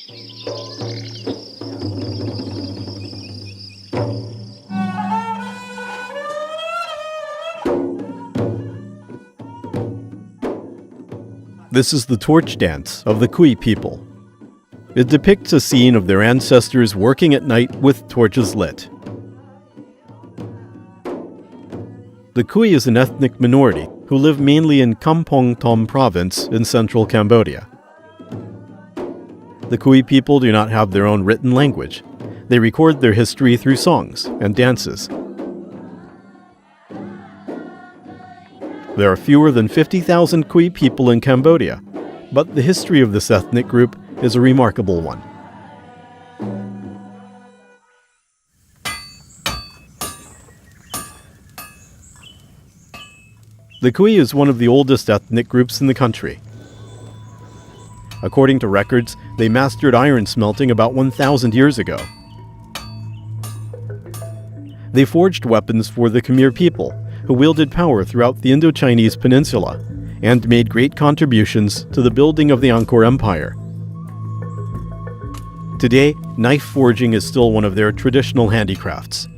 This is the torch dance of the Khmer people. It depicts a scene of their ancestors working at night with torches lit. The Khmer is an ethnic minority who live mainly in Kampong Thom province in central Cambodia. The Khmer people do not have their own written language. They record their history through songs and dances. There are fewer than 50,000 Khmer people in Cambodia, but the history of this ethnic group is a remarkable one. The Khmer is one of the oldest ethnic groups in the country. According to records, they mastered iron smelting about 1,000 years ago. They forged weapons for the Khmer people, who wielded power throughout the Indo-Chinese Peninsula and made great contributions to the building of the Angkor Empire. Today, knife forging is still one of their traditional handicrafts.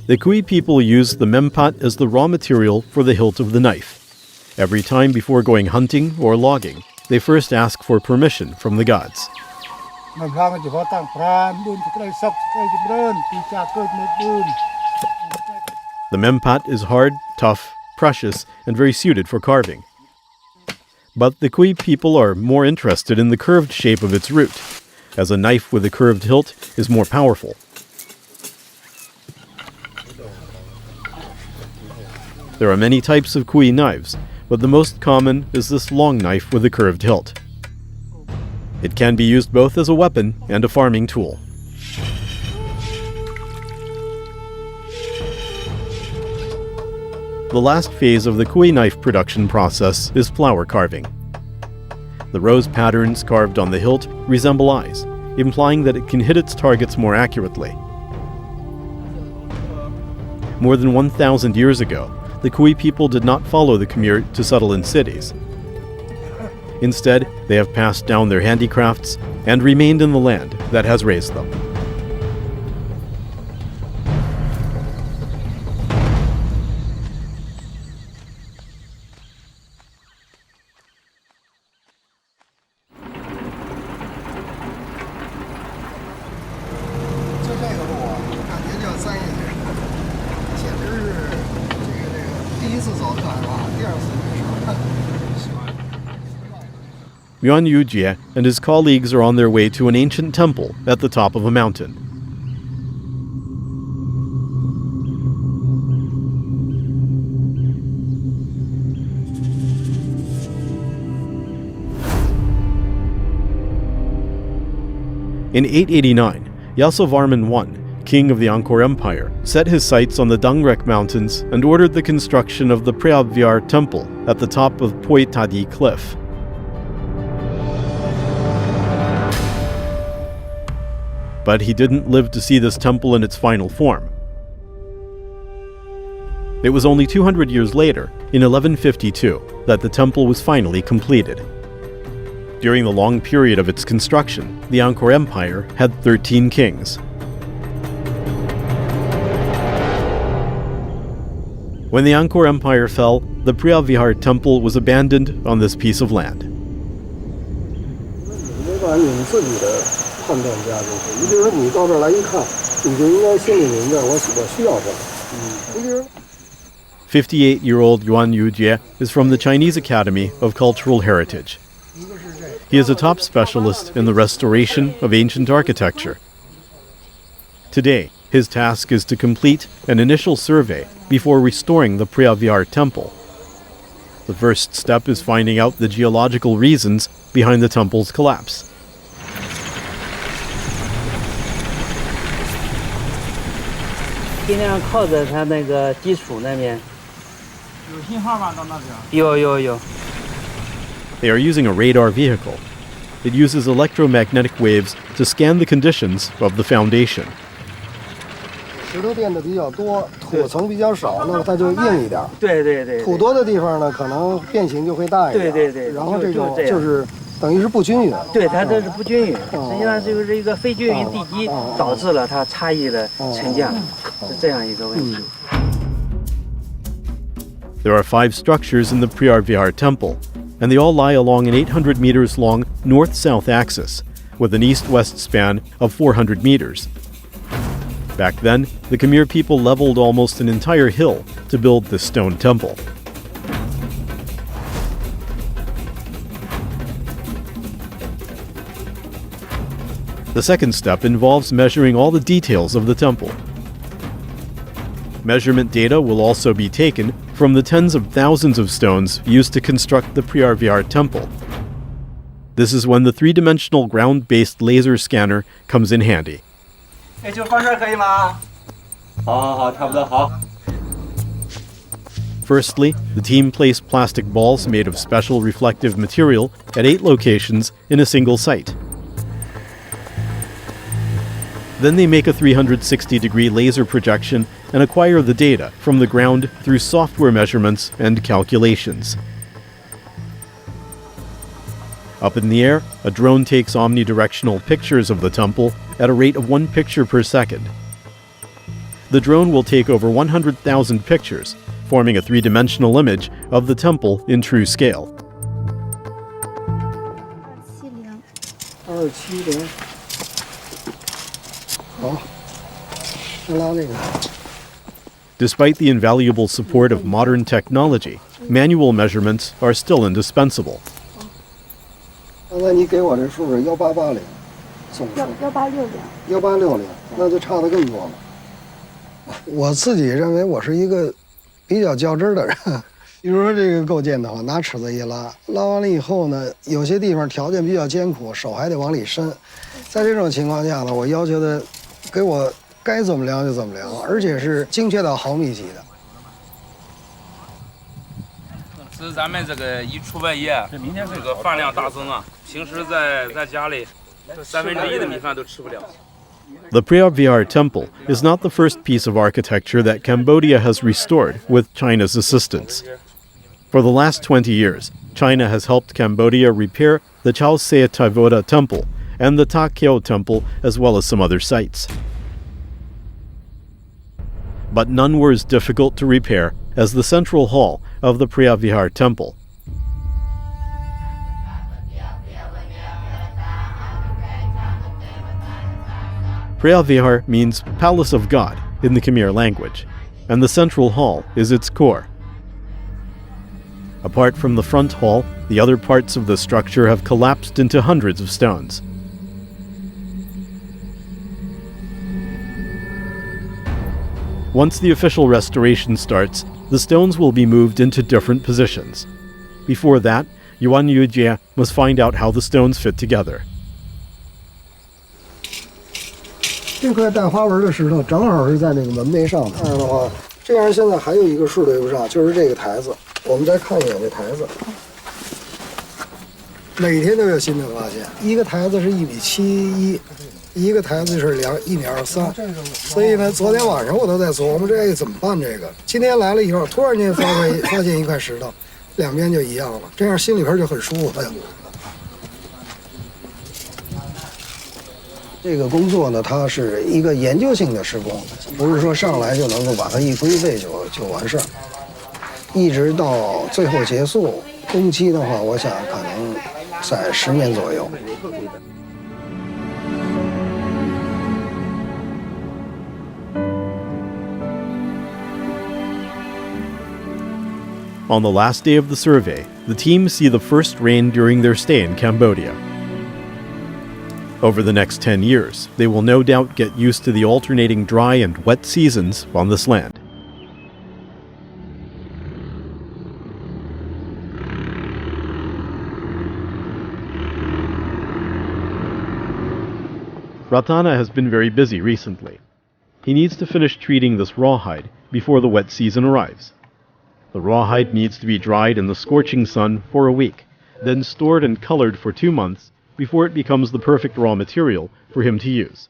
The Khmer people use the mempat as the raw material for the hilt of the knife. Every time before going hunting or logging, they first ask for permission from the gods. The mempat is hard, tough, precious, and very suited for carving. But the Khmer people are more interested in the curved shape of its root, as a knife with a curved hilt is more powerful. There are many types of Khmer knives, but the most common is this long knife with a curved hilt. It can be used both as a weapon and a farming tool. The last phase of the Khmer knife production process is flower carving. The rose patterns carved on the hilt resemble eyes, implying that it can hit its targets more accurately. More than 1,000 years ago, the Khmer people did not follow the Khmer to settle in cities. Instead, they have passed down their handicrafts and remained in the land that has raised them. Yuan Yujie and his colleagues are on their way to an ancient temple at the top of a mountain. In 889, Yasovarman I, king of the Angkor Empire, set his sights on the Dangrek Mountains and ordered the construction of the Preabvyar temple at the top of Poi Tadi cliff. But he didn't live to see this temple in its final form. It was only 200 years later, in 1152, that the temple was finally completed. During the long period of its construction, the Angkor Empire had 13 kings. When the Angkor Empire fell, the Preabvyar temple was abandoned on this piece of land. 58-year-old Yuan Yujie is from the Chinese Academy of Cultural Heritage. He is a top specialist in the restoration of ancient architecture. Today, his task is to complete an initial survey before restoring the Preabvyar temple. The first step is finding out the geological reasons behind the temple's collapse. They are using a radar vehicle. It uses electromagnetic waves to scan the conditions of the foundation. 石头垫的比较多，土层比较少，那么它就硬一点。对。土多的地方呢，可能变形就会大一点。对。然后这种就是等于是不均匀。对，它这是不均匀，实际上就是一个非均匀地基导致了它差异的沉降，是这样一个问题。There are 5 structures in the Priyar Vihar temple, and they all lie along an 800 meters long north-south axis, with an east-west span of 400 meters. Back then, the Khmer people leveled almost an entire hill to build this stone temple. The second step involves measuring all the details of the temple. Measurement data will also be taken from the tens of thousands of stones used to construct the Priyar Vihar temple. This is when the 3-dimensional ground-based laser scanner comes in handy. Firstly, the team placed plastic balls made of special reflective material at 8 locations in a single site. Then they make a 360-degree laser projection and acquire the data from the ground through software measurements and calculations. Up in the air, a drone takes omnidirectional pictures of the temple at a rate of 1 picture per second. The drone will take over 100,000 pictures, forming a 3-dimensional image of the temple in true scale. Despite the invaluable support of modern technology, manual measurements are still indispensable. 刚才你给我这数是1880，送出1860，那就差得更多了。我自己认为我是一个比较较真的人。比如说这个构件的话，拿尺子一拉，拉完了以后呢，有些地方条件比较艰苦，手还得往里伸。在这种情况下呢，我要求的给我该怎么量就怎么量，而且是精确到毫米级的。是咱们这个一出半夜，这个饭量大增啊！平时在家里1/3的米饭都吃不了。The Priyar Vihar temple is not the first piece of architecture that Cambodia has restored with China's assistance. For the last 20 years, China has helped Cambodia repair the Chao Saya Taivoda temple and the Ta Keo temple, as well as some other sites. But none were as difficult to repair as the central hall of the Priyar Vihar temple. Priyar Vihar means Palace of God in the Khmer language, and the central hall is its core. Apart from the front hall, the other parts of the structure have collapsed into hundreds of stones. Once the official restoration starts, the stones will be moved into different positions. Before that, Yuan Yujie must find out how the stones fit together. 这块带花纹的石头正好是在那个门楣上。这样的话，这样现在还有一个数对不上，就是这个台子。我们再看一眼这台子，每天都有新的发现。一个台子是1.71米，一个台子是1.23米。所以呢，昨天晚上我都在琢磨这个怎么办。这个今天来了以后，突然间发现一块石头，两边就一样了，这样心里边就很舒服了。这个工作呢，它是一个研究性的施工，不是说上来就能够把它一归废就完事儿，一直到最后结束。工期的话，我想可能在10年左右。On the last day of the survey, the team see the first rain during their stay in Cambodia. Over the next 10 years, they will no doubt get used to the alternating dry and wet seasons on this land. Ratana has been very busy recently. He needs to finish treating this rawhide before the wet season arrives. The rawhide needs to be dried in the scorching sun for a week, then stored and colored for 2 months before it becomes the perfect raw material for him to use.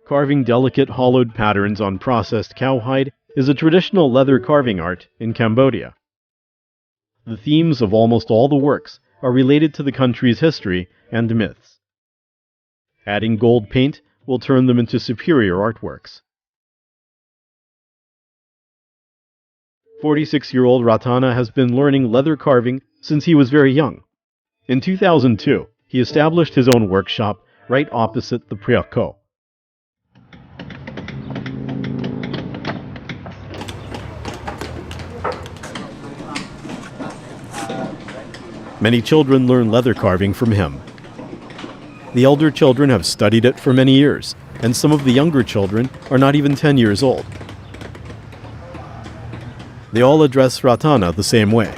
Carving delicate hollowed patterns on processed cowhide is a traditional leather carving art in Cambodia. The themes of almost all the works are related to the country's history and myths. Adding gold paint will turn them into superior artworks. 46-year-old Ratana has been learning leather carving since he was very young. In 2002, he established his own workshop right opposite the Priako. Many children learn leather carving from him. The elder children have studied it for many years, and some of the younger children are not even 10 years old. They all address Ratana the same way.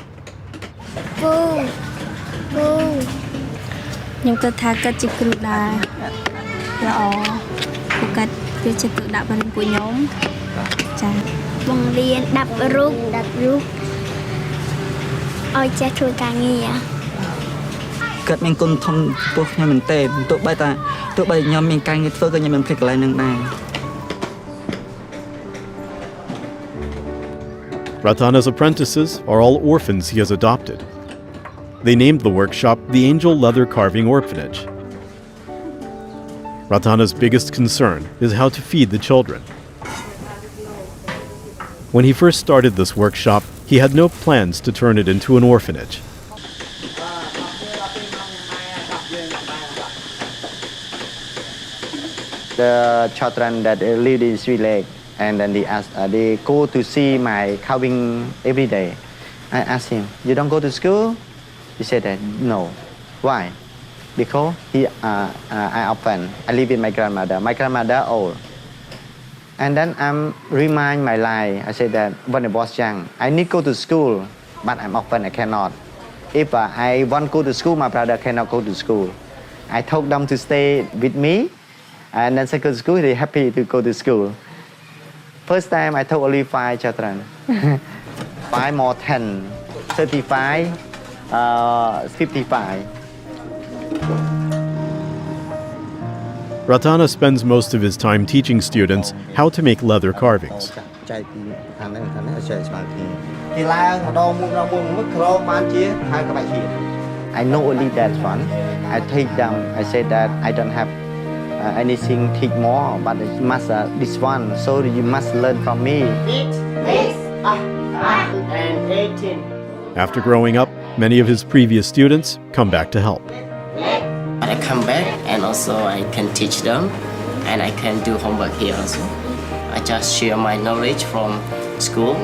Ratana's apprentices are all orphans he has adopted. They named the workshop the Angel Leather Carving Orphanage. Ratana's biggest concern is how to feed the children. When he first started this workshop, he had no plans to turn it into an orphanage. The children that live in Sri Lake, and then they go to see my carving every day. I asked him, "You don't go to school?" He said that, "No." Why? Because I often live with my grandmother. My grandmother old. And then I'm remind my life. I said that when I was young, I need to go to school, but I'm often I cannot. If I want to go to school, my brother cannot go to school. I told them to stay with me, and then second school, they're happy to go to school. First time, I told only 5 children. 5 more 10, 35, 55. Ratana spends most of his time teaching students how to make leather carvings. I know only that one. I take them, I said that I don't have anything teach more, but you must this one, so you must learn from me. And 18. After growing up, many of his previous students come back to help. I come back and also I can teach them and I can do homework here also. I just share my knowledge from school.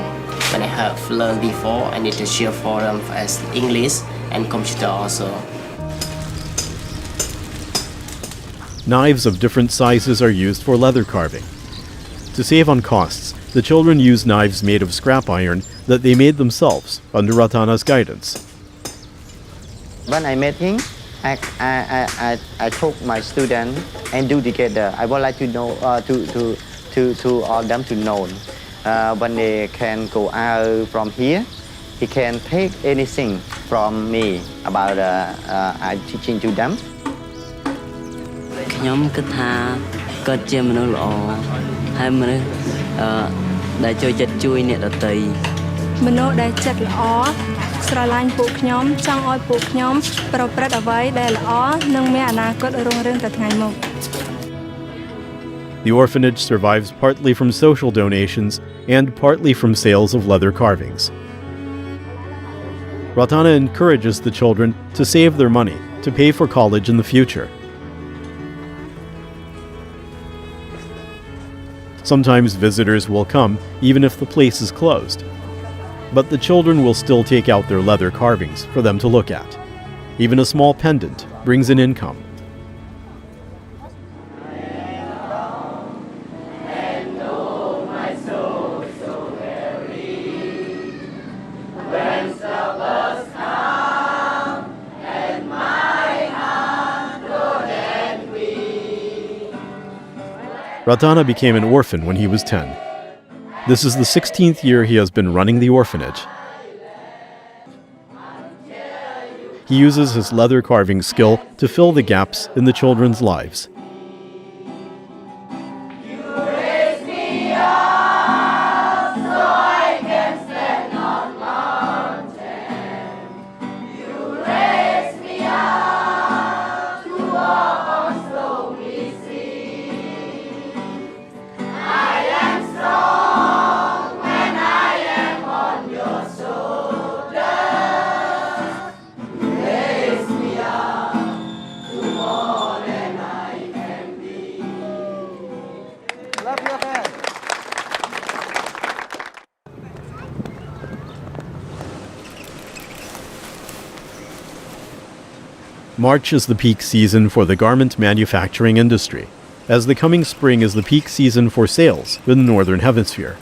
When I have learned before, I need to share for them as English and computer also. Knives of different sizes are used for leather carving. To save on costs, the children use knives made of scrap iron that they made themselves under Ratana's guidance. When I met him, I took my student and do together. I would like to know to all them to know when they can go out from here, he can take anything from me about I teaching to them. ខ្ញុំគិតថាគាត់ជាមនុស្សល្អហើយមនុស្សដែលចូលចិត្តជួយអ្នកដទៃមនុស្សដែលចិត្តល្អស្រឡាញ់ពួកខ្ញុំចង់ឲ្យពួកខ្ញុំប្រព្រឹត្តអ្វីដែលល្អនិងមានអនាគតរុងរឿងទៅថ្ងៃមុខ The orphanage survives partly from social donations and partly from sales of leather carvings. Ratana encourages the children to save their money to pay for college in the future. Sometimes visitors will come even if the place is closed. But the children will still take out their leather carvings for them to look at. Even a small pendant brings in income. Ratana became an orphan when he was 10. This is the 16th year he has been running the orphanage. He uses his leather carving skill to fill the gaps in the children's lives. March is the peak season for the garment manufacturing industry, as the coming spring is the peak season for sales in the Northern Hemisphere.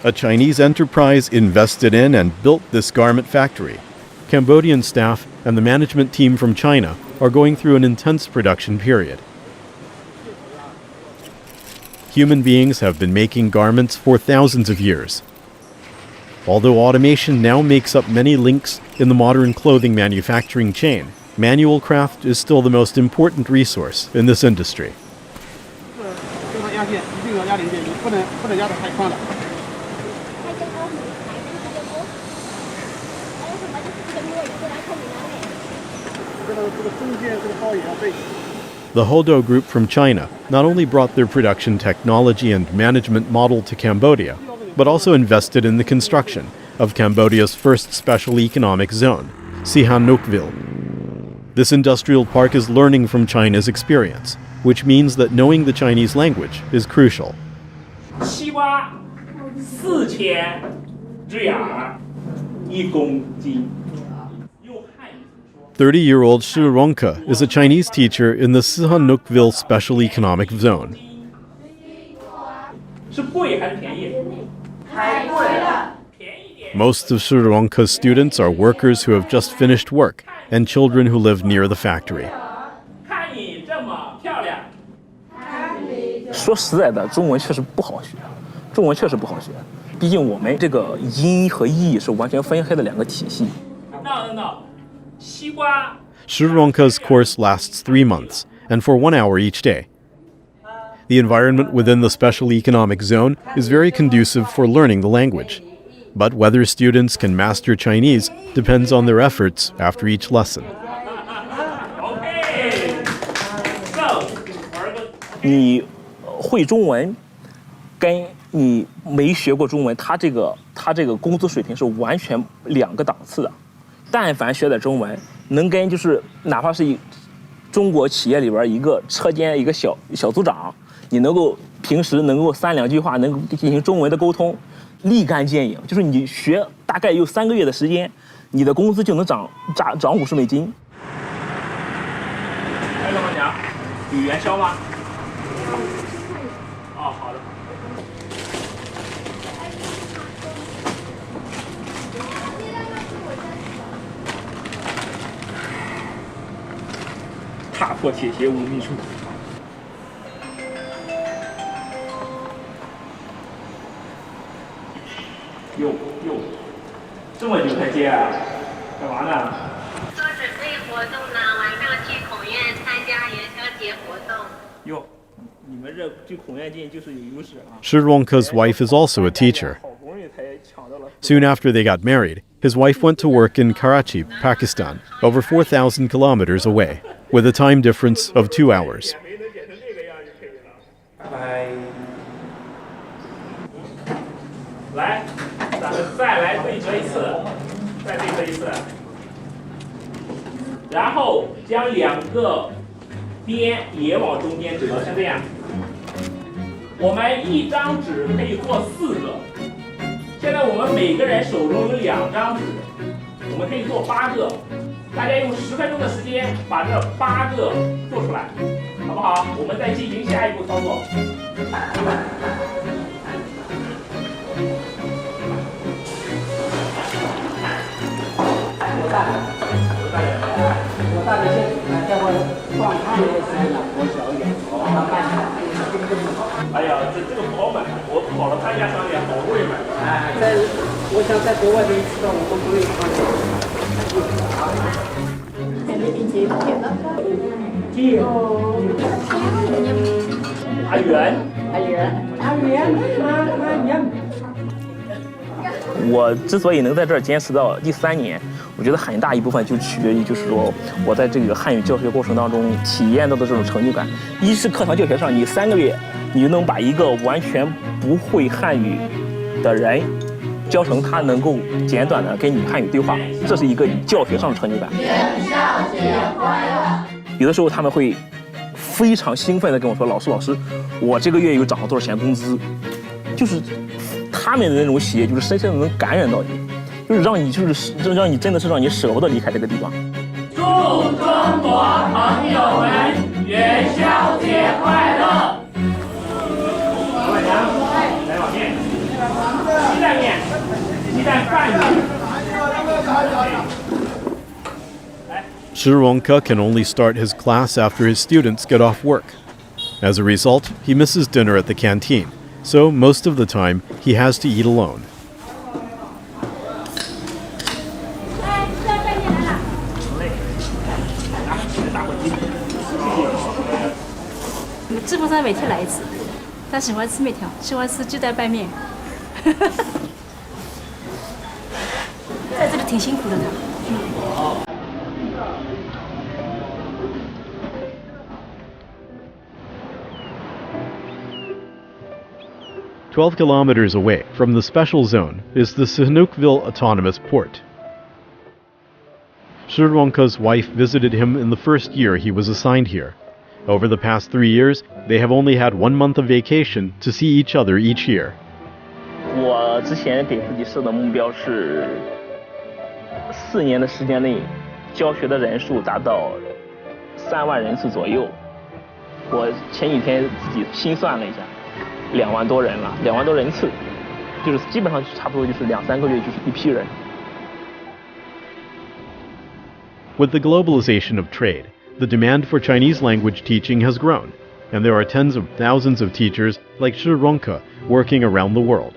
A Chinese enterprise invested in and built this garment factory. Cambodian staff and the management team from China are going through an intense production period. Human beings have been making garments for thousands of years. Although automation now makes up many links in the modern clothing manufacturing chain, manual craft is still the most important resource in this industry. The Hodo group from China not only brought their production technology and management model to Cambodia, but also invested in the construction of Cambodia's first special economic zone, Sihanoukville. This industrial park is learning from China's experience, which means that knowing the Chinese language is crucial. 西瓜4000只耳，1公斤。 30-year-old Shi Rongke is a Chinese teacher in the Sihanoukville Special Economic Zone. 是贵还是便宜？太贵了。 Most of Shi Rongke's students are workers who have just finished work and children who live near the factory. 看你这么漂亮。说实在的，中文确实不好学，中文确实不好学。毕竟我们这个音和义是完全分开的两个体系。 No. 西瓜。 Shi Rongke's course lasts 3 months and for 1 hour each day. The environment within the special economic zone is very conducive for learning the language. But whether students can master Chinese depends on their efforts after each lesson. Go. 你会中文，跟你没学过中文，他这个工资水平是完全2个档次的。但凡学点中文，能跟就是哪怕是中国企业里边一个车间一个小组长，你能够平时能够3、2句话能够进行中文的沟通。 立竿见影，就是你学大概有3个月的时间，你的工资就能涨50美金。哎，老板娘，有元宵吗？哦，好的。踏破铁鞋无觅处。 哟，这么久才接啊？干嘛呢？做准备活动呢，晚上去孔院参加元宵节活动。哟，你们这距孔院近就是有优势啊。 Shi Rongke's wife is also a teacher. Soon after they got married, his wife went to work in Karachi, Pakistan, over 4,000 kilometers away, with a time difference of 2 hours. 来，咱们再来对折一次，再对折一次，然后将2个边也往中间折，像这样。我们1张纸可以做4个，现在我们每个人手中有2张纸，我们可以做8个，大家用10分钟的时间把这8个做出来，好不好？我们再进行下一步操作。 我大的先待会放汤的时间呢，我小一点，慢慢哎呀，这个不好买，我跑到他家商店，好不容易买的。哎，我想在国外的吃到我们不会放的。我之所以能在这儿坚持到第3年，我觉得很大一部分就取决于，就是说我在这个汉语教学过程当中体验到的这种成就感。一是课堂教学上，你3个月你就能把一个完全不会汉语的人教成他能够简短的跟你汉语对话，这是一个教学上的成就感。元宵节快乐！有的时候他们会非常兴奋的跟我说：“老师，我这个月有涨了多少钱工资？”就是他们的那种喜悦，就是深深的能感染到你，就是让你真的是让你舍不得离开这个地方。中中国朋友们元宵节快乐！老板娘，来碗面，鸡蛋面，鸡蛋拌面。 Shirongka can only start his class after his students get off work. As a result, he misses dinner at the canteen, so most of the time he has to eat alone. 基本上每天来一次，他喜欢吃面条，喜欢吃鸡蛋拌面。在这里挺辛苦的他。 12 kilometers away from the special zone is the Sihanoukville Autonomous Port. Shirongka's wife visited him in the first year he was assigned here. Over the past 3 years, they have only had 1 month of vacation to see each other each year. 我之前给自己设的目标是4年的时间内，教学的人数达到3万人次左右。我前几天自己心算了一下。 2万多人了，2万多人次，就是基本上差不多就是2、3个月就是一批人。With the globalization of trade, the demand for Chinese language teaching has grown, and there are tens of thousands of teachers like Shirongka working around the world.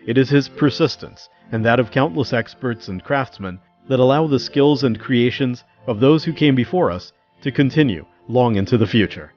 It is his persistence, and that of countless experts and craftsmen, that allow the skills and creations of those who came before us to continue long into the future.